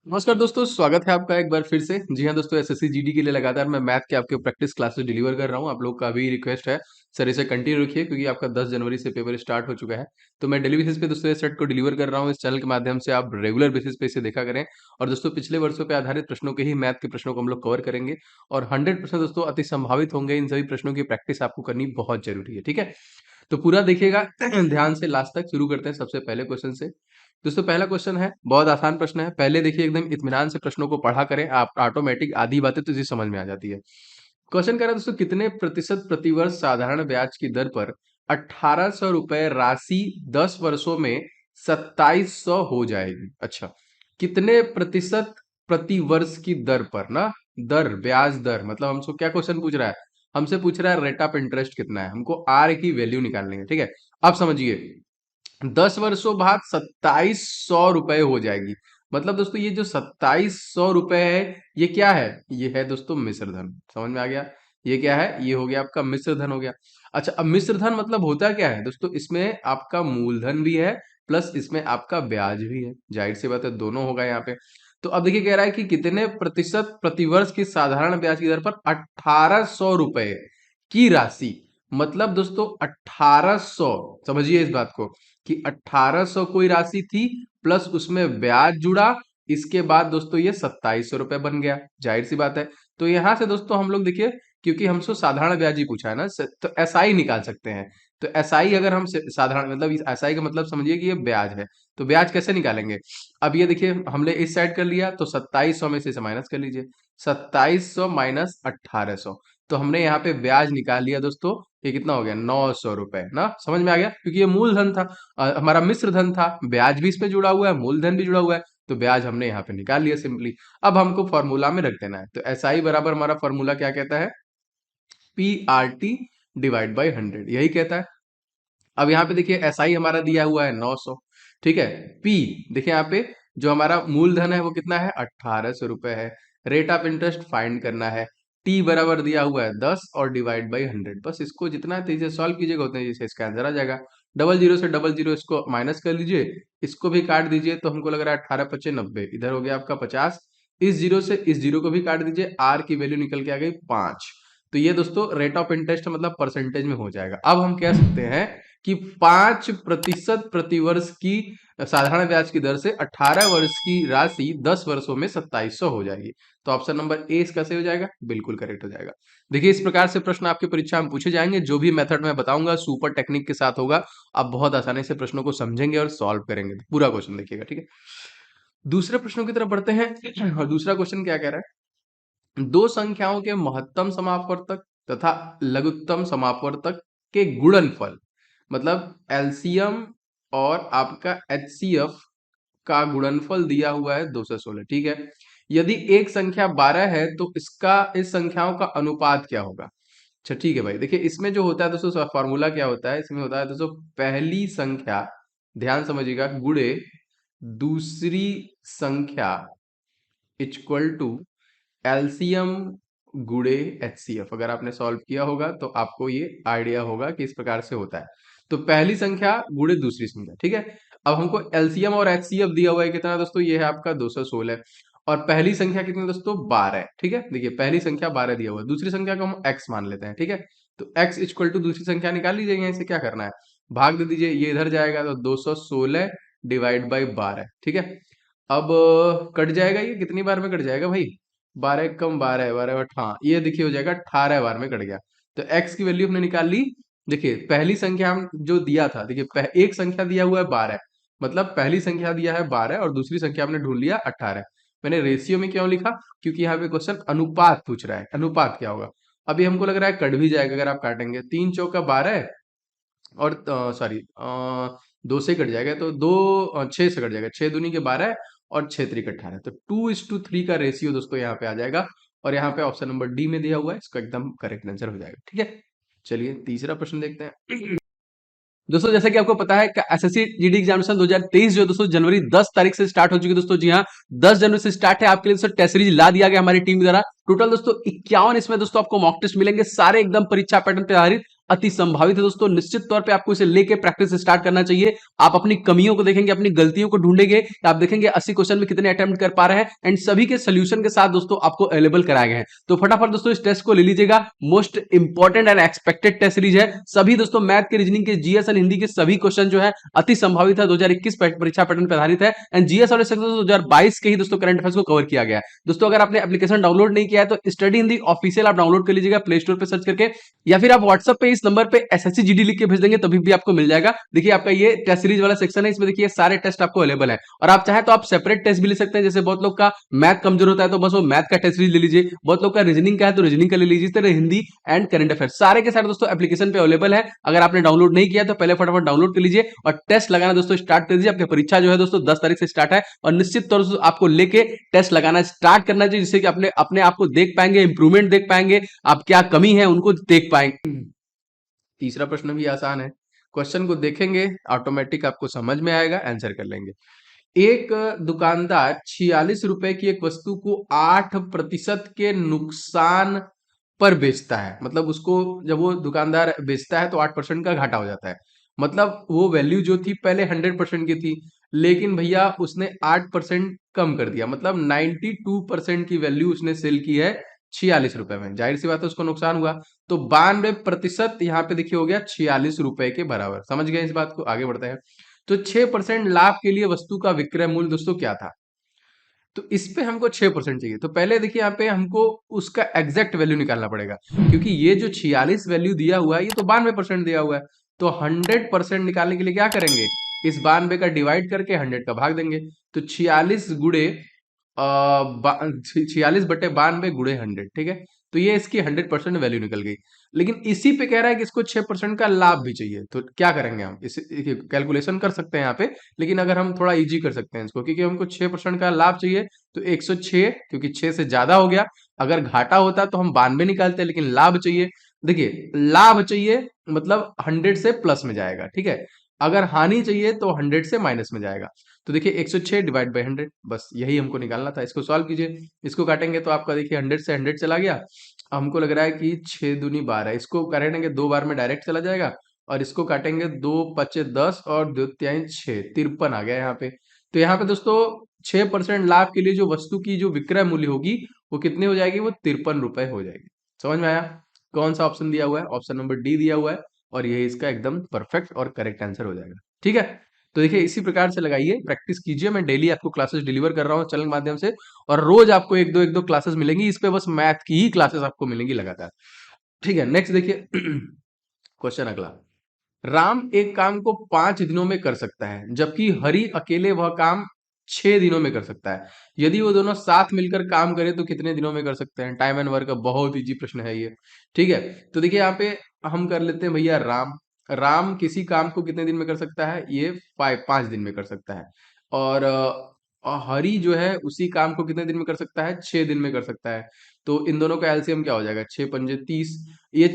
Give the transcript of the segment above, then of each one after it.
नमस्कार दोस्तों, स्वागत है आपका एक बार फिर से। जी हाँ दोस्तों, एसएससी जीडी के लिए लगातार मैं मैथ के आपके प्रैक्टिस क्लासेस डिलीवर कर रहा हूँ। आप लोग का भी रिक्वेस्ट है सर इसे कंटिन्यू रखिए, क्योंकि आपका 10 जनवरी से पेपर स्टार्ट हो चुका है। तो मैं डेली बेसिस पे दोस्तों इस सेट को डिलीवर कर रहा हूँ। इस चैनल के माध्यम से आप रेगुलर बेसिस पे इसे देखा करें। और दोस्तों पिछले वर्षों पे आधारित प्रश्नों के ही मैथ के प्रश्नों को हम लोग कवर करेंगे। और 100% दोस्तों अति संभावित होंगे। इन सभी प्रश्नों की प्रैक्टिस आपको करनी बहुत जरूरी है, ठीक है। तो पूरा देखिएगा ध्यान से लास्ट तक। शुरू करते हैं सबसे पहले क्वेश्चन से। दोस्तों पहला क्वेश्चन है, बहुत आसान प्रश्न है। पहले देखिए एकदम इत्मीनान से प्रश्नों को पढ़ा करें, आप ऑटोमेटिक आधी बातें तो इसी समझ में आ जाती है। क्वेश्चन कह रहा है दोस्तों, कितने प्रतिशत प्रतिवर्ष साधारण ब्याज की दर पर 1800 रुपए राशि 10 वर्षों में 2700 हो जाएगी। अच्छा, कितने प्रतिशत प्रतिवर्ष की दर पर ना, दर ब्याज दर मतलब हमसे क्या क्वेश्चन पूछ रहा है, हमसे पूछ रहा है रेट ऑफ इंटरेस्ट कितना है, हमको आर की वैल्यू निकालनी है, ठीक है। अब समझिए 10 वर्षों बाद 2700 रुपए हो जाएगी। मतलब दोस्तों ये जो 2700 रुपए है, ये क्या है, ये है दोस्तों मिश्र धन। समझ में आ गया, ये क्या है, ये हो गया आपका मिश्र धन हो गया। अच्छा, अब मिश्र धन मतलब होता क्या है दोस्तों, इसमें आपका मूलधन भी है प्लस इसमें आपका ब्याज भी है। जाहिर सी बात है दोनों होगा यहाँ पे। तो अब देखिए कह रहा है कि कितने प्रतिशत प्रतिवर्ष की साधारण ब्याज की दर पर 1800 रुपए की राशि, मतलब दोस्तों 1800, समझिए इस बात को कि 1800 कोई राशि थी प्लस उसमें ब्याज जुड़ा, इसके बाद दोस्तों ये 2700 रुपए बन गया। जाहिर सी बात है। तो यहां से दोस्तों हम लोग देखिए, क्योंकि हमसे साधारण ब्याज ही पूछा है ना, तो एसआई निकाल सकते हैं। तो एसआई अगर हम साधारण मतलब एसआई का मतलब समझिए कि ये ब्याज है। तो ब्याज कैसे निकालेंगे, अब ये देखिए हमने इस साइड कर लिया, तो 2700 में से इसे माइनस कर लीजिए। 2700 माइनस 1800, तो हमने यहाँ पे ब्याज निकाल लिया दोस्तों। ये कितना हो गया, 900 रुपए ना। समझ में आ गया, क्योंकि ये मूलधन था, हमारा मिश्र धन था, ब्याज भी इसमें जुड़ा हुआ है, मूलधन भी जुड़ा हुआ है। तो ब्याज हमने यहाँ पे निकाल लिया सिंपली। अब हमको फॉर्मूला में रख देना है। तो एस आई बराबर हमारा फॉर्मूला क्या कहता है, P R T divide by 100, यही कहता है। अब यहाँ पे देखिए एस आई हमारा दिया हुआ है 900, ठीक है। पी देखिए यहाँ पे जो हमारा मूलधन है वो कितना है, 1800 रुपए है। रेट ऑफ इंटरेस्ट फाइंड करना है। टी बराबर दिया हुआ है 10 और डिवाइड बाई 100। बस इसको जितना तेजी से सॉल्व कीजिएगा उतने तेजी से इसका आंसर आ जाएगा। डबल जीरो से डबल जीरो इसको माइनस कर लीजिए, इसको भी काट दीजिए, तो हमको लग रहा है 18 पच्चे 90, इधर हो गया आपका 50। इस जीरो से इस जीरो को भी काट दीजिए, आर की वैल्यू निकल के आ गई 5। तो ये दोस्तों रेट ऑफ इंटरेस्ट मतलब परसेंटेज में हो जाएगा। अब हम कह सकते हैं कि 5% प्रतिवर्ष की साधारण ब्याज की दर से 18 वर्ष की राशि 10 वर्षों में 2700 हो जाएगी। तो ऑप्शन नंबर ए इसका सही हो जाएगा, बिल्कुल करेक्ट हो जाएगा। देखिए इस प्रकार से प्रश्न आपकी परीक्षा में पूछे जाएंगे। जो भी मेथड मैं बताऊंगा सुपर टेक्निक के साथ होगा। आप बहुत आसानी से प्रश्नों को समझेंगे और सॉल्व करेंगे। पूरा क्वेश्चन देखिएगा, ठीक है। दूसरे प्रश्नों की तरफ बढ़ते हैं। और दूसरा क्वेश्चन क्या कह रहा है, दो संख्याओं के महत्तम समापवर्तक तथा लघुत्तम समापवर्तक के गुणनफल, मतलब एलसीएम और आपका एचसीएफ का गुणनफल दिया हुआ है 216, ठीक है। यदि एक संख्या 12 है तो इसका इस संख्याओं का अनुपात क्या होगा। अच्छा ठीक है भाई, देखिए इसमें जो होता है दोस्तों फॉर्मूला क्या होता है, इसमें होता है दोस्तों पहली संख्या, ध्यान समझिएगा, गुणे दूसरी संख्या इक्वल टू एलसीएम गुणे एचसीएफ। अगर आपने सॉल्व किया होगा तो आपको ये आइडिया होगा कि इस प्रकार से होता है। तो पहली संख्या गुणे दूसरी संख्या, ठीक है। अब हमको एलसीएम और एचसीएफ दिया हुआ है कितना दोस्तों, ये है आपका 216। और पहली संख्या कितनी दोस्तों, 12, ठीक है। देखिए पहली संख्या 12 दिया हुआ है, दूसरी संख्या को हम x मान लेते हैं, ठीक है। तो x इक्वल टू दूसरी संख्या निकाल लीजिए, यहाँ से क्या करना है, भाग दे दीजिए, ये इधर जाएगा तो 216 डिवाइड बाई 12, ठीक है। अब कट जाएगा, ये कितनी बार में कट जाएगा भाई, 12 कम 12, 12 हाँ ये देखिए हो जाएगा 18 बार में कट गया। तो x की वैल्यू हमने निकाल ली। देखिए पहली संख्या हम जो दिया था, देखिए एक संख्या दिया हुआ है 12, मतलब पहली संख्या दिया है 12 और दूसरी संख्या हमने ढूंढ लिया 18। मैंने रेशियो में क्यों लिखा, क्योंकि यहाँ पे क्वेश्चन अनुपात पूछ रहा है, अनुपात क्या होगा। अभी हमको लग रहा है कट भी जाएगा अगर आप काटेंगे, 3 चौका 12 और सॉरी 2 से कट जाएगा, तो 6 से कट जाएगा, 6 दूनी के 12 और 6 त्रिक 18, तो 2:3 का रेशियो दोस्तों यहाँ पे आ जाएगा। और यहाँ पे ऑप्शन नंबर डी में दिया हुआ है, इसको एकदम करेक्ट आंसर हो जाएगा, ठीक है। चलिए तीसरा प्रश्न देखते हैं। दोस्तों जैसा कि आपको पता है कि एसएससी जीडी एग्जामिनेशन 2023 जो दोस्तों जनवरी 10 तारीख से स्टार्ट हो चुकी है दोस्तों। जी हाँ, 10 जनवरी से स्टार्ट है। आपके लिए दोस्तों टेस्ट सीरीज ला दिया गया हमारी टीम द्वारा। टोटल दोस्तों 51 इसमें दोस्तों आपको मॉक टेस्ट मिलेंगे, सारे एकदम परीक्षा पैटर्न पे आधारित। अति संभावित है दोस्तों। निश्चित तौर पे आपको इसे लेके प्रैक्टिस स्टार्ट करना चाहिए। आप अपनी कमियों को देखेंगे, अपनी गलतियों को ढूंढेंगे, आप देखेंगे 80 क्वेश्चन में कितने अटेम्प्ट कर पा रहे हैं एंड सभी के सोल्यूशन के साथ दोस्तों आपको अवेलेबल कराए गए हैं। तो फटाफट दोस्तों इस टेस्ट को ले लीजिएगा। Most important and expected test series है। सभी दोस्तों मैथ के, रीजनिंग के, जीएस एंड हिंदी के सभी क्वेश्चन जो है अति संभावित है, 2021 परीक्षा पैटर्न पर आधारित है एंड जीएस और 2022 के ही दोस्तों करंट अफेयर्स को कवर किया गया है। दोस्तों अगर आपने एप्लीकेशन डाउनलोड नहीं किया है तो स्टडी हिंदी ऑफिशियल आप डाउनलोड कर लीजिएगा प्ले स्टोर पे सर्च करके, या फिर आप व्हाट्सएप पे इस नंबर पे एसएससी जीडी लिख के भेज देंगे तभी भी आपको मिल जाएगा। देखिए आपका ये टेस्ट सीरीज वाला सेक्शन है, इसमें देखिए सारे टेस्ट आपको अवेलेबल है और आप चाहे तो आप सेपरेट टेस्ट भी ले सकते हैं। जैसे बहुत लोग का मैथ कमजोर होता है तो बस वो मैथ का टेस्ट सीरीज ले लीजिए, बहुत लोग का रीजनिंग का है तो रीजनिंग का ले लीजिए। इस तरह हिंदी एंड करंट अफेयर सारे के सारे दोस्तों एप्लीकेशन पे अवेलेबल है। अगर आपने डाउनलोड नहीं किया तो पहले फटाफट डाउनलोड कर लीजिए और टेस्ट लगाना दोस्तों स्टार्ट कर दीजिए। आपकी परीक्षा जो है दोस्तों 10 तारीख से स्टार्ट है और निश्चित तौर से आपको लेके टेस्ट लगाना स्टार्ट करना चाहिए, जिससे कि अपने अपने आप को देख पाएंगे, इंप्रूवमेंट देख पाएंगे, आप क्या कमी है उनको देख पाएंगे। तीसरा प्रश्न भी आसान है, क्वेश्चन को देखेंगे ऑटोमेटिक आपको समझ में आएगा, आंसर कर लेंगे। एक दुकानदार 46 रुपए की एक वस्तु को 8% के नुकसान पर बेचता है। मतलब उसको जब वो दुकानदार बेचता है तो 8% का घाटा हो जाता है। मतलब वो वैल्यू जो थी पहले 100% की थी, लेकिन भैया उसने 8% कम कर दिया, मतलब 92% की वैल्यू उसने सेल की है 46 रुपए में। जाहिर सी बात है उसको नुकसान हुआ। तो 92% यहाँ पे देखिए हो गया 46 रुपए के बराबर। समझ गए इस बात को, आगे बढ़ते हैं। तो 6% लाभ के लिए वस्तु का विक्रय मूल्य दोस्तों क्या था? तो इस पे हमको 6% चाहिए। तो पहले देखिए यहाँ पे हमको उसका एग्जैक्ट वैल्यू निकालना पड़ेगा, क्योंकि ये जो 46 वैल्यू दिया हुआ है ये तो 92% दिया हुआ है। तो 100% निकालने के लिए क्या करेंगे, इस 92 का डिवाइड करके 100 का भाग देंगे। तो 46 गुड़े 46/92 गुड़े 100, ठीक है। तो ये इसकी 100% वैल्यू निकल गई। लेकिन इसी पे कह रहा है कि इसको 6% का लाभ भी चाहिए। तो क्या करेंगे हम, इस कैलकुलेशन कर सकते हैं यहाँ पे, लेकिन अगर हम थोड़ा इजी कर सकते हैं इसको, क्योंकि हमको 6% का लाभ चाहिए। तो 106, क्योंकि 6 से ज्यादा हो गया। अगर घाटा होता तो हम 92 निकालते, लेकिन लाभ चाहिए। देखिए लाभ चाहिए मतलब 100 से प्लस में जाएगा, ठीक है। अगर हानि चाहिए तो 100 से माइनस में जाएगा। तो देखिए 106 डिवाइड बाई 100, बस यही हमको निकालना था। इसको सॉल्व कीजिए, इसको काटेंगे तो आपका देखिए 100 से 100 चला गया। हमको लग रहा है कि 6 दूनी 12, इसको काटेंगे 2 बार में डायरेक्ट चला जाएगा। और इसको काटेंगे 2 पचे 10 और 2 तिहाई 6, 53 आ गया यहाँ पे। तो यहाँ पे दोस्तों 6% लाभ के लिए जो वस्तु की जो विक्रय मूल्य होगी वो कितनी हो जाएगी, वो 53 रुपए हो जाएगी। समझ में आया? कौन सा ऑप्शन दिया हुआ है? ऑप्शन नंबर डी दिया हुआ है और यही इसका एकदम परफेक्ट और करेक्ट आंसर हो जाएगा, ठीक है। तो देखिए इसी प्रकार से लगाइए, प्रैक्टिस कीजिए। मैं डेली आपको क्लासेस डिलीवर कर रहा हूँ चैनल के माध्यम से और रोज आपको एक दो क्लासेस मिलेंगी। इस पे बस मैथ की ही क्लासेस आपको मिलेंगी लगातार, ठीक है। नेक्स्ट देखिए क्वेश्चन अगला। राम एक काम को 5 दिनों में कर सकता है, जबकि हरि अकेले वह काम 6 दिनों में कर सकता है। यदि वो दोनों साथ मिलकर काम करें तो कितने दिनों में कर सकते हैं? टाइम एंड वर्क का बहुत इजी प्रश्न है ये, ठीक है। तो देखिए यहाँ पे हम कर लेते हैं भैया राम। राम किसी काम को कितने दिन में कर सकता है? ये 5 दिन में कर सकता है। और हरि जो है उसी काम को कितने दिन में कर सकता है? 6 दिन में कर सकता है। तो इन दोनों का एलसीएम क्या हो जाएगा? 6 पंजे 30। ये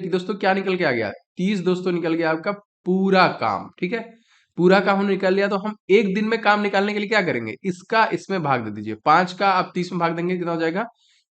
दोस्तों क्या निकल के आ गया? 30 दोस्तों निकल गया आपका पूरा काम, ठीक है। पूरा काम हमने निकाल लिया। तो हम एक दिन में काम निकालने के लिए क्या करेंगे, इसका इसमें भाग दे दीजिए। 5 का आप 30 में भाग देंगे कितना हो जाएगा?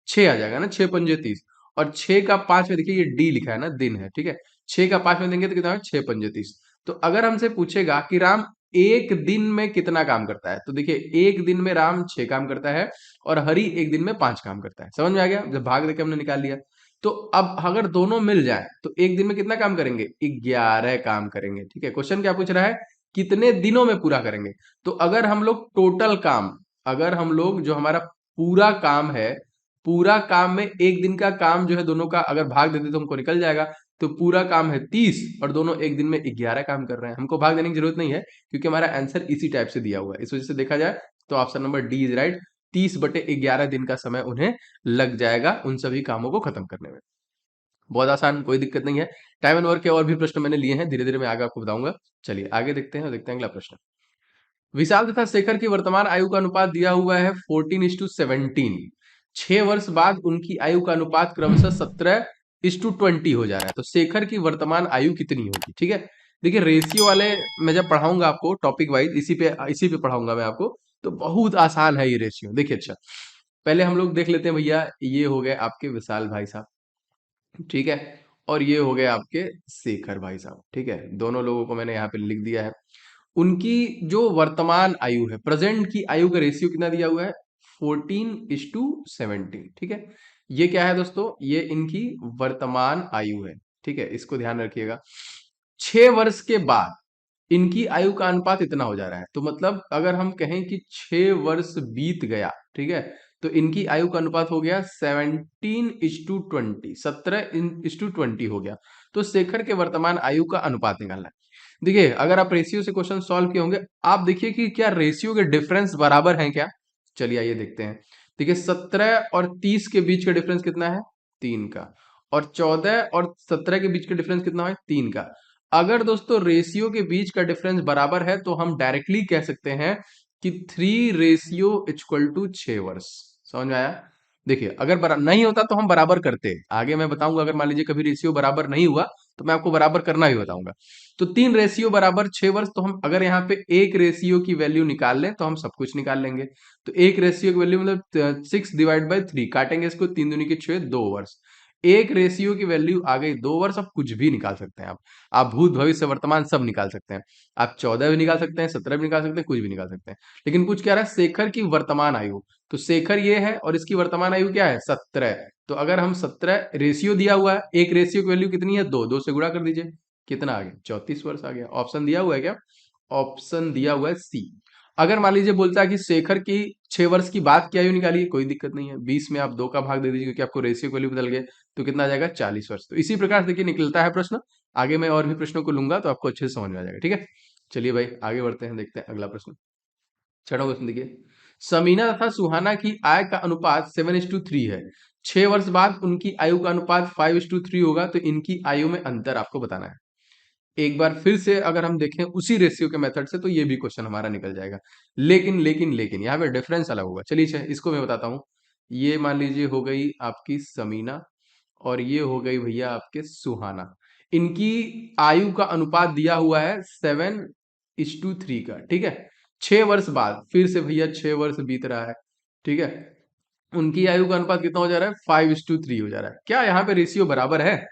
6 आ जाएगा ना, 6 पंजे 30। और 6 का 5 में देखिए ये डी लिखा है ना, दिन है, ठीक है। 6 का 5 में देंगे तो कितना है? 6 पंजे 30। तो अगर हमसे पूछेगा कि राम एक दिन में कितना काम करता है, तो देखिए एक दिन में राम 6 काम करता है और हरि एक दिन में 5 काम करता है। समझ में आ गया? जब भाग देके हमने निकाल लिया। तो अब अगर दोनों मिल जाए तो एक दिन में कितना काम करेंगे? 11 काम करेंगे, ठीक है। क्वेश्चन क्या पूछ रहा है? कितने दिनों में पूरा करेंगे। तो अगर हम लोग टोटल काम, अगर हम लोग जो हमारा पूरा काम है, पूरा काम में एक दिन का काम जो है दोनों का अगर भाग देते तो हमको निकल जाएगा। तो पूरा काम है 30 और दोनों एक दिन में 11 काम कर रहे हैं। हमको भाग देने की जरूरत नहीं है क्योंकि हमारा आंसर इसी टाइप से दिया हुआ है। इस वजह से देखा जाए तो option number D is right. 30/11 दिन का समय उन्हें लग जाएगा उन सभी कामों को खत्म करने में। बहुत आसान, कोई दिक्कत नहीं है। टाइम एंड वर्क के और भी प्रश्न मैंने लिए हैं, धीरे धीरे मैं आगे आपको बताऊंगा। चलिए आगे देखते हैं और देखते हैं अगला प्रश्न। विशाल तथा शेखर की वर्तमान आयु का अनुपात दिया हुआ है 14:17। 6 वर्ष बाद उनकी आयु का अनुपात क्रमशः 17:20 हो जा रहा है। तो शेखर की वर्तमान आयु कितनी होगी, ठीक है। देखिए रेशियो वाले मैं जब पढ़ाऊंगा आपको टॉपिक वाइज, इसी पे पढ़ाऊंगा मैं आपको। तो बहुत आसान है ये रेशियो। देखिए अच्छा, पहले हम लोग देख लेते हैं भैया, ये हो गए आपके विशाल भाई साहब, ठीक है। और ये हो गए आपके शेखर भाई साहब। ठीक है, दोनों लोगों को मैंने यहाँ पे लिख दिया है। उनकी जो वर्तमान आयु है, प्रेजेंट की आयु का रेशियो कितना दिया हुआ है, 14:17। ठीक है, ये क्या है दोस्तों, ये इनकी वर्तमान आयु है। ठीक है, इसको ध्यान रखिएगा। 6 वर्ष के बाद इनकी आयु का अनुपात इतना हो जा रहा है, तो मतलब अगर हम कहें कि 6 वर्ष बीत गया, ठीक है, तो इनकी आयु का अनुपात हो गया 17:20, 17:20 हो गया। तो शेखर के वर्तमान आयु का अनुपात निकालना है। देखिए, अगर आप रेशियो से क्वेश्चन सॉल्व किए होंगे, आप देखिए कि क्या रेशियो के डिफरेंस बराबर हैं क्या। चलिए आइए देखते हैं। देखिए, 17 और 30 के बीच का डिफरेंस कितना है, 3 का। और 14 और 17 के बीच का डिफरेंस कितना है, 3 का। अगर दोस्तों रेशियो के बीच का डिफरेंस बराबर है, तो हम डायरेक्टली कह सकते हैं कि 3:6 वर्ष। समझ में आया। देखिए, अगर नहीं होता तो हम बराबर करते, आगे मैं बताऊंगा। अगर मान लीजिए कभी रेशियो बराबर नहीं हुआ, तो मैं आपको बराबर करना भी बताऊंगा। तो 3:6 तो हम अगर यहाँ पे एक रेशियो की वैल्यू निकाल लें, तो हम सब कुछ निकाल लेंगे। तो एक रेशियो की वैल्यू मतलब 6/3, काटेंगे इसको, 3×2=6, 2 वर्ष। एक रेशियो की वैल्यू आ गई 2 वर्ष। अब कुछ भी निकाल सकते हैं आप भूत भविष्य वर्तमान सब निकाल सकते हैं। आप 14 भी निकाल सकते हैं, 17 भी निकाल सकते हैं, कुछ भी निकाल सकते हैं। लेकिन कुछ कह रहा है शेखर की वर्तमान आयु, तो शेखर ये है और इसकी वर्तमान आयु क्या है, 17। तो अगर हम 17, रेशियो दिया हुआ है, एक रेशियो की वैल्यू कितनी है, 2, 2 से गुणा कर दीजिए, कितना आ गया, 34 वर्ष आ गया। ऑप्शन दिया हुआ है क्या, ऑप्शन दिया हुआ है सी। अगर मान लीजिए बोलता है कि शेखर की 6 वर्ष की बाद की आयु निकालिए, कोई दिक्कत नहीं है, 20 में आप 2 का भाग दे दीजिए, क्योंकि आपको रेशियो की वैल्यू बदल गए, तो कितना आ जाएगा, 40 वर्ष। तो इसी प्रकार से देखिए निकलता है प्रश्न। आगे मैं और भी प्रश्नों को लूंगा तो आपको अच्छे से समझ में आ जाएगा। ठीक है, चलिए भाई आगे बढ़ते हैं, देखते हैं अगला प्रश्न। छठा क्वेश्चन देखिए, समीना तथा सुहाना की आय का अनुपात 7:3 है। 6 वर्ष बाद उनकी आयु का अनुपात 5:3 होगा, तो इनकी आयु में अंतर आपको बताना है। एक बार फिर से अगर हम देखें उसी रेशियो के मेथड से, तो ये भी क्वेश्चन हमारा निकल जाएगा। लेकिन यहाँ पे डिफरेंस अलग होगा। चलिए इसको मैं बताता हूँ। ये मान लीजिए हो गई आपकी समीना, और ये हो गई भैया आपके सुहाना। इनकी आयु का अनुपात दिया हुआ है 7:3 का। ठीक है, 6 वर्ष बाद फिर से भैया 6 वर्ष बीत रहा है। ठीक है, उनकी आयु का अनुपात कितना हो जा रहा है, 5:3 हो जा रहा है। क्या यहाँ पे रेशियो बराबर है,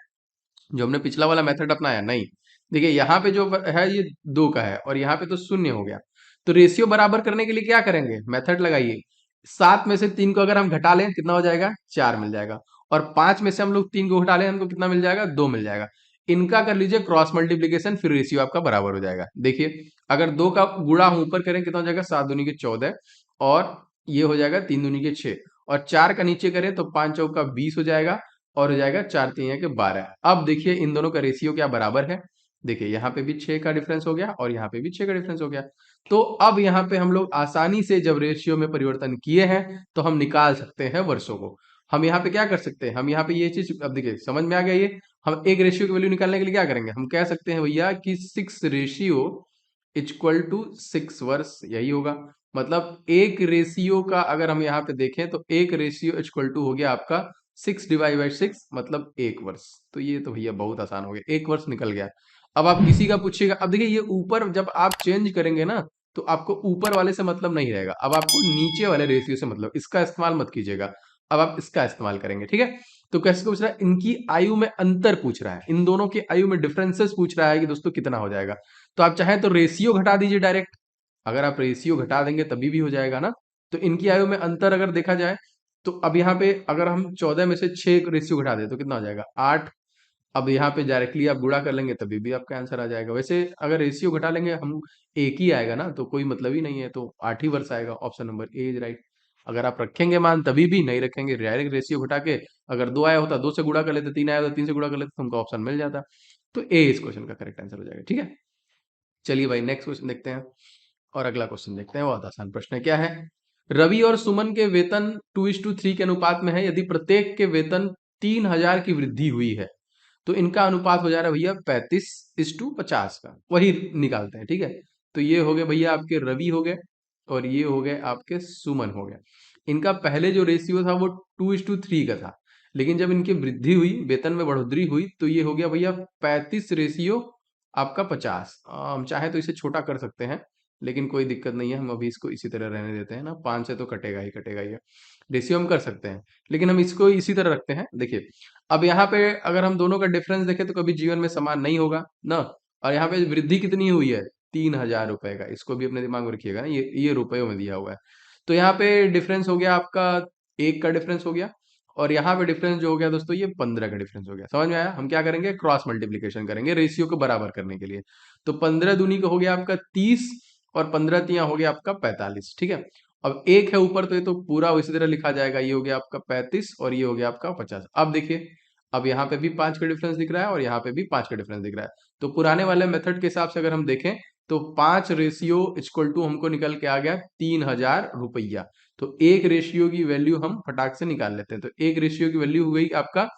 जो हमने पिछला वाला मेथड अपनाया, नहीं। देखिए यहाँ पे जो है ये 2 का है, और यहाँ पे तो 0 हो गया। तो रेशियो बराबर करने के लिए क्या करेंगे, मेथड लगाइए। 7 में से 3 को अगर हम घटा लें, कितना हो जाएगा, 4 मिल जाएगा। और 5 में से हम लोग 3 को घटा लें, हमको कितना मिल जाएगा, 2 मिल जाएगा। इनका कर लीजिए क्रॉस मल्टीप्लीकेशन, फिर रेशियो आपका बराबर हो जाएगा। देखिए, अगर 2 का गुणा हम ऊपर करें, कितना हो जाएगा, 7×2 = 14, और ये हो जाएगा 3×2 = 6, और 4 का नीचे करें तो 5×4 = 20 हो जाएगा, और हो जाएगा 4×3 = 12। अब देखिए इन दोनों का रेशियो क्या बराबर है। देखिए यहाँ पे भी 6 का डिफरेंस हो गया, और यहाँ पे भी 6 का डिफरेंस हो गया। तो अब यहाँ पे हम लोग आसानी से जब रेशियो में परिवर्तन किए हैं, तो हम निकाल सकते हैं वर्षों को। हम यहाँ पे क्या कर सकते हैं, हम यहाँ पे ये चीज, अब देखिए समझ में आ गया ये। हम एक रेशियो की वैल्यू निकालने के लिए क्या करेंगे, हम कह सकते हैं भैया कि 6:6 वर्ष, यही होगा। मतलब एक रेशियो का अगर हम यहाँ पे देखें, तो एक रेशियो = हो गया आपका 6/6, मतलब 1 वर्ष। तो ये तो भैया बहुत आसान हो गया, 1 वर्ष निकल गया। अब आप किसी का पूछिएगा, अब देखिए ये ऊपर जब आप चेंज करेंगे ना, तो आपको ऊपर वाले से मतलब नहीं रहेगा, अब आपको नीचे वाले रेशियो से मतलब, इसका इस्तेमाल मत कीजिएगा। अब आप इसका इस्तेमाल करेंगे। ठीक है, तो कैसे पूछ रहा है, इनकी आयु में अंतर पूछ रहा है, इन दोनों की आयु में डिफरेंसेस पूछ रहा है कि दोस्तों कितना हो जाएगा। तो आप चाहें तो रेशियो घटा दीजिए डायरेक्ट। अगर आप रेशियो घटा देंगे तभी भी हो जाएगा ना। तो इनकी आयु में अंतर अगर देखा जाए, तो अब यहाँ पे अगर हम 14 में से 6 रेशियो घटा दे, तो कितना हो जाएगा, 8। अब यहाँ पे डायरेक्टली आप गुणा कर लेंगे तभी भी आपका आंसर आ जाएगा। वैसे अगर रेशियो घटा लेंगे हम, एक ही आएगा ना, तो कोई मतलब ही नहीं है, तो 8 ही वर्ष आएगा। Option number A is right. अगर आप रखेंगे मान तभी भी, नहीं रखेंगे डायरेक्ट रेशियो घटा के, अगर 2 आया होता 2 से गुणा कर लेते, 3 आया होता 3 से गुणा कर लेते, तो हमको ऑप्शन मिल जाता। तो ए इस क्वेश्चन का करेक्ट आंसर हो जाएगा। ठीक है, चलिए भाई नेक्स्ट क्वेश्चन देखते हैं। और अगला क्वेश्चन देखते हैं, बहुत आसान प्रश्न है। क्या है, रवि और सुमन के वेतन 2:3 के अनुपात में है। यदि प्रत्येक के वेतन 3,000 की वृद्धि हुई है, तो इनका अनुपात हो जा रहा है भैया 35:50 का। वही निकालते हैं। ठीक है, तो ये हो गए भैया आपके रवि हो गए, और ये हो गए आपके सुमन हो गए। इनका पहले जो रेशियो था वो 2:3 का था, लेकिन जब इनकी वृद्धि हुई, वेतन में बढ़ोतरी हुई, तो ये हो गया भैया 35 रेशियो आपका 50। हम चाहे तो इसे छोटा कर सकते हैं, लेकिन कोई दिक्कत नहीं है, हम अभी इसको इसी तरह रहने देते हैं ना, 5 से तो कटेगा ही है। रेशियो हम कर सकते हैं, लेकिन हम इसको इसी तरह रखते हैं। देखिए, अब यहाँ पे अगर हम दोनों का डिफरेंस देखें तो कभी जीवन में समान नहीं होगा ना। और यहाँ पे वृद्धि कितनी हुई है, 3,000 रुपए का, इसको भी अपने दिमाग में रखिएगा ना, ये रुपयों में दिया हुआ है। तो यहाँ पे डिफरेंस हो गया आपका, एक का डिफरेंस हो गया, और यहाँ पे डिफरेंस जो हो गया दोस्तों, ये 15 का डिफरेंस हो गया। समझ में आया? हम क्या करेंगे, क्रॉस मल्टीप्लीकेशन करेंगे रेशियो को बराबर करने के लिए। तो 15 दूनी का हो गया आपका 30, और 15 तिया हो गया आपका 45। ठीक है, अब एक है ऊपर, तो ये तो पूरा उसी तरह लिखा जाएगा, ये हो गया आपका 35 और ये हो गया आपका 50। अब देखिए, अब यहाँ पे भी 5 का डिफरेंस दिख रहा है और यहाँ पे भी 5 का डिफरेंस दिख रहा है। तो पुराने वाले मेथड के हिसाब से अगर हम देखें तो 5 रेशियो इक्वल टू हमको निकल के आ गया 3,000 रुपया। तो एक रेशियो की वैल्यू हम फटाक से निकाल लेते हैं। तो एक रेशियो की वैल्यू हो गई आपका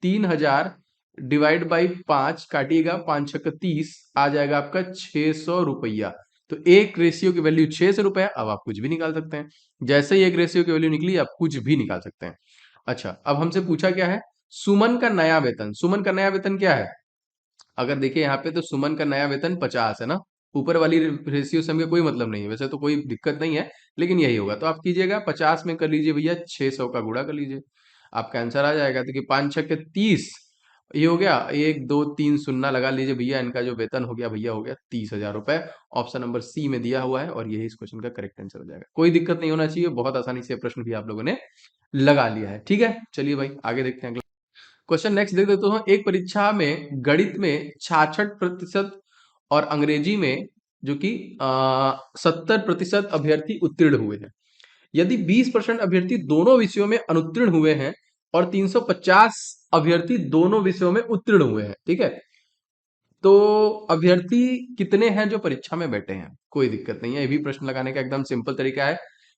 3,000 डिवाइड बाई 5, काटिएगा 5 छक्का 30, आ जाएगा आपका 600 रुपया। तो एक रेशियो की वैल्यू 600 रुपया। अब आप कुछ भी निकाल सकते हैं, जैसे ही एक रेशियो की वैल्यू निकली आप कुछ भी निकाल सकते हैं। अच्छा, अब हमसे पूछा क्या है, सुमन का नया वेतन। सुमन का नया वेतन क्या है, अगर देखिए यहाँ पे तो सुमन का नया वेतन 50 है ना। ऊपर वाली रेशियो से हमें कोई मतलब नहीं है, वैसे तो कोई दिक्कत नहीं है, लेकिन यही होगा। तो आप कीजिएगा 50 में कर लीजिए भैया, 600 का गुणा कर लीजिए, आपका आंसर आ जाएगा। देखिए 5 छक्के 30, ये हो गया, 1 2 3 शून्य लगा लीजिए भैया, इनका जो वेतन हो गया भैया हो गया 30,000 रुपए। ऑप्शन नंबर सी में दिया हुआ है और यही इस क्वेश्चन का करेक्ट आंसर हो जाएगा। कोई दिक्कत नहीं होना चाहिए, बहुत आसानी से प्रश्न भी आप लोगों ने लगा लिया है। ठीक है, चलिए भाई आगे देखते हैं। क्वेश्चन नेक्स्ट देख देते हो। एक परीक्षा में गणित में 66% और अंग्रेजी में जो कि 70% अभ्यर्थी उत्तीर्ण हुए हैं। यदि 20% अभ्यर्थी दोनों विषयों में अनुत्तीर्ण हुए हैं और 350 अभ्यर्थी दोनों विषयों में उत्तीर्ण हुए हैं, ठीक है, तो अभ्यर्थी कितने हैं जो परीक्षा में बैठे हैं। कोई दिक्कत नहीं है, ये भी प्रश्न लगाने का एकदम सिंपल तरीका है।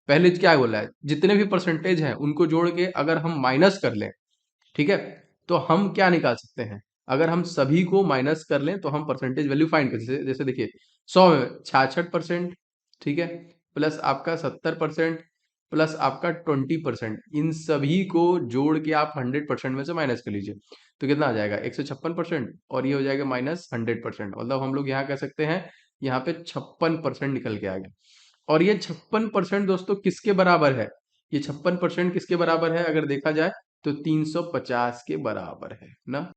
पहले क्या बोला है, जितने भी परसेंटेज हैं उनको जोड़ के अगर हम माइनस कर लें, ठीक है, तो हम क्या निकाल सकते हैं, अगर हम सभी को माइनस कर लें तो हम परसेंटेज वैल्यू फाइंड कर, जैसे जैसे देखिए 100 में 66%, ठीक है, प्लस आपका 70%, प्लस आपका 20%, इन सभी को जोड़ के आप 100% में से माइनस कर लीजिए, तो कितना आ जाएगा 156%, और ये हो जाएगा माइनस 100%। मतलब हम लोग यहाँ कह सकते हैं यहाँ पे 56% निकल के आ गया। और ये 56% दोस्तों किसके बराबर है, ये 56% किसके बराबर है, अगर देखा जाए तो 350 के बराबर है ना।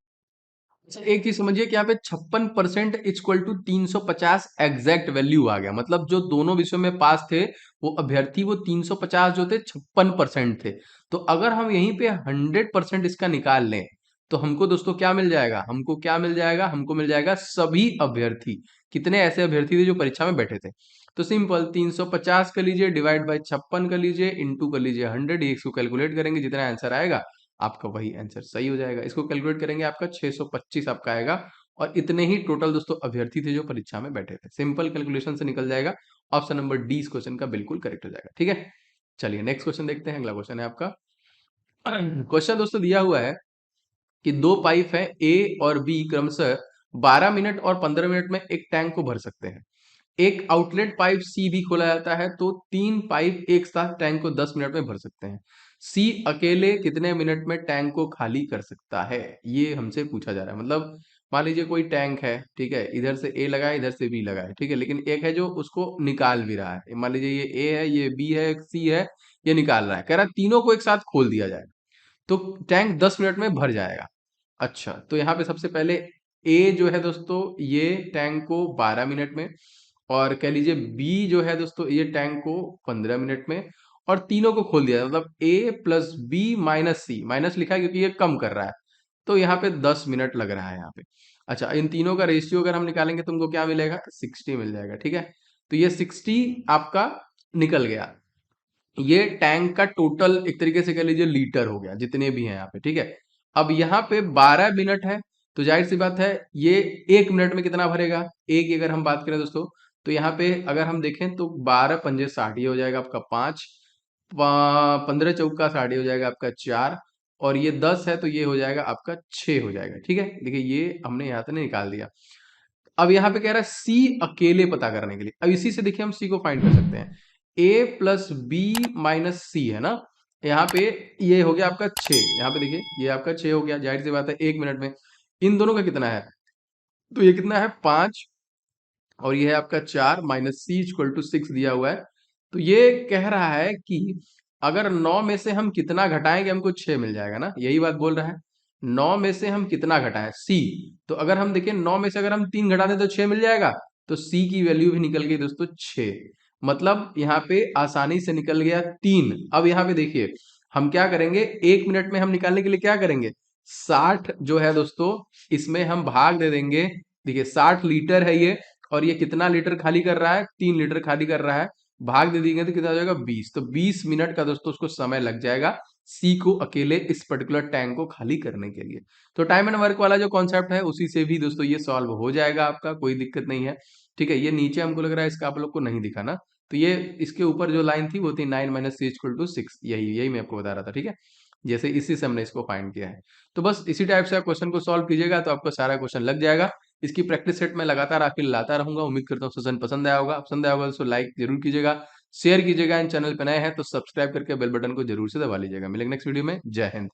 अच्छा, एक चीज समझिए कि यहाँ पे 56% इक्वल टू 350 एग्जैक्ट वैल्यू आ गया। मतलब जो दोनों विषयों में पास थे वो अभ्यर्थी, वो 350 जो थे 56% थे। तो अगर हम यहीं पे 100% इसका निकाल लें तो हमको दोस्तों क्या मिल जाएगा, हमको क्या मिल जाएगा, हमको मिल जाएगा सभी अभ्यर्थी। कितने ऐसे अभ्यर्थी थे जो परीक्षा में बैठे थे, तो सिंपल 350 कर लीजिए, डिवाइड बाई 56 कर लीजिए, इंटू कर लीजिए 100, ये इसको कैलकुलेट करेंगे, जितना आंसर आएगा आपका वही आंसर सही हो जाएगा। इसको कैलकुलेट करेंगे आपका 625 आपका आएगा। और इतने ही टोटल दोस्तों अभ्यर्थी थे जो परीक्षा में बैठे थे। सिंपल कैलकुलेशन से निकल जाएगा। ऑप्शन नंबर डी इस क्वेश्चन का बिल्कुल करेक्ट हो जाएगा। ठीक है, चलिए नेक्स्ट क्वेश्चन देखते हैं। अगला क्वेश्चन है आपका क्वेश्चन दोस्तों दिया हुआ है कि दो पाइप है ए और बी क्रमशः 12 मिनट और 15 मिनट में एक टैंक को भर सकते हैं। एक आउटलेट पाइप सी भी खोला जाता है तो तीन पाइप एक साथ टैंक को 10 मिनट में भर सकते हैं। सी अकेले कितने मिनट में टैंक को खाली कर सकता है, ये हमसे पूछा जा रहा है। मतलब मान लीजिए कोई टैंक है, ठीक है, इधर से ए लगा है, इधर से बी लगा है, ठीक है, लेकिन एक है जो उसको निकाल भी रहा है। मान लीजिए ये ए है, ये बी है, सी है, ये निकाल रहा है, कह रहा है तीनों को एक साथ खोल दिया जाए तो टैंक 10 मिनट में भर जाएगा। अच्छा, तो यहाँ पे सबसे पहले ए जो है दोस्तों ये टैंक को 12 मिनट में, और कह लीजिए बी जो है दोस्तों ये टैंक को 15 मिनट में, और तीनों को खोल दिया, मतलब ए प्लस बी माइनस सी, माइनस लिखा है क्योंकि ये कम कर रहा है, तो यहाँ पे 10 मिनट लग रहा है यहाँ पे। अच्छा, इन तीनों का रेशियो अगर हम निकालेंगे तुमको क्या मिलेगा, 60 मिल जाएगा। ठीक है, तो ये 60 आपका निकल गया। ये टैंक का टोटल एक तरीके से कह लीजिए लीटर हो गया, जितने भी हैं यहाँ पे। ठीक है, अब यहाँ पे 12 मिनट है, तो जाहिर सी बात है ये एक मिनट में कितना भरेगा, एक की अगर हम बात करें दोस्तों, तो यहाँ पे अगर हम देखें तो 12 पंजे 60, ये हो जाएगा आपका 5, 15 चौका 60 हो जाएगा आपका 4, और ये 10 है तो ये हो जाएगा आपका 6 हो जाएगा। ठीक है, देखिए ये हमने यहाँ से निकाल दिया। अब यहाँ पे कह रहा है सी अकेले पता करने के लिए, अब इसी से देखिए हम सी को फाइंड कर सकते हैं। ए प्लस बी माइनस सी है ना, यहाँ पे ये हो गया आपका 6, यहाँ पे देखिए ये आपका 6 हो गया, जाहिर सी बात है एक मिनट में। इन दोनों का कितना है, तो ये कितना है 5, और ये है आपका 4 माइनस सी इक्वल टू 6 दिया हुआ है। तो ये कह रहा है कि अगर 9 में से हम कितना घटाएंगे हमको 6 मिल जाएगा ना, यही बात बोल रहा है। 9 में से हम कितना घटाएं सी, तो अगर हम देखें 9 में से अगर हम 3 घटा दें तो 6 मिल जाएगा। तो सी की वैल्यू भी निकल गई दोस्तों 6। मतलब यहाँ पे आसानी से निकल गया 3। अब यहाँ पे देखिए हम क्या करेंगे, 1 मिनट में हम निकालने के लिए क्या करेंगे, 60 जो है दोस्तों इसमें हम भाग दे देंगे। देखिए 60 लीटर है ये, और ये कितना लीटर खाली कर रहा है, 3 लीटर खाली कर रहा है। भाग दे देंगे तो कितना हो जाएगा 20। तो 20 मिनट का दोस्तों उसको समय लग जाएगा सी को अकेले इस पर्टिकुलर टैंक को खाली करने के लिए। तो टाइम एंड वर्क वाला जो कॉन्सेप्ट है उसी से भी दोस्तों ये सॉल्व हो जाएगा आपका, कोई दिक्कत नहीं है। ठीक है, ये नीचे हमको लग रहा है इसका आप लोग को नहीं दिखा ना, तो ये इसके ऊपर जो लाइन थी वो थी 9 माइनस सी इक्वल टू 6, यही यही मैं आपको बता रहा था। ठीक है, जैसे इसी से हमने इसको फाइंड किया है। तो बस इसी टाइप से आप क्वेश्चन को सॉल्व कीजिएगा तो आपको सारा क्वेश्चन लग जाएगा। इसकी प्रैक्टिस सेट मैं लगातार आपके लिए लाता रहूंगा। उम्मीद करता हूँ सेशन पसंद आया होगा। पसंद आया होगा तो लाइक जरूर कीजिएगा, शेयर कीजिएगा। इन चैनल पर नए हैं तो सब्सक्राइब करके बेल बटन को जरूर से दबा लीजिएगा। मिलेंगे नेक्स्ट वीडियो में। जय हिंद।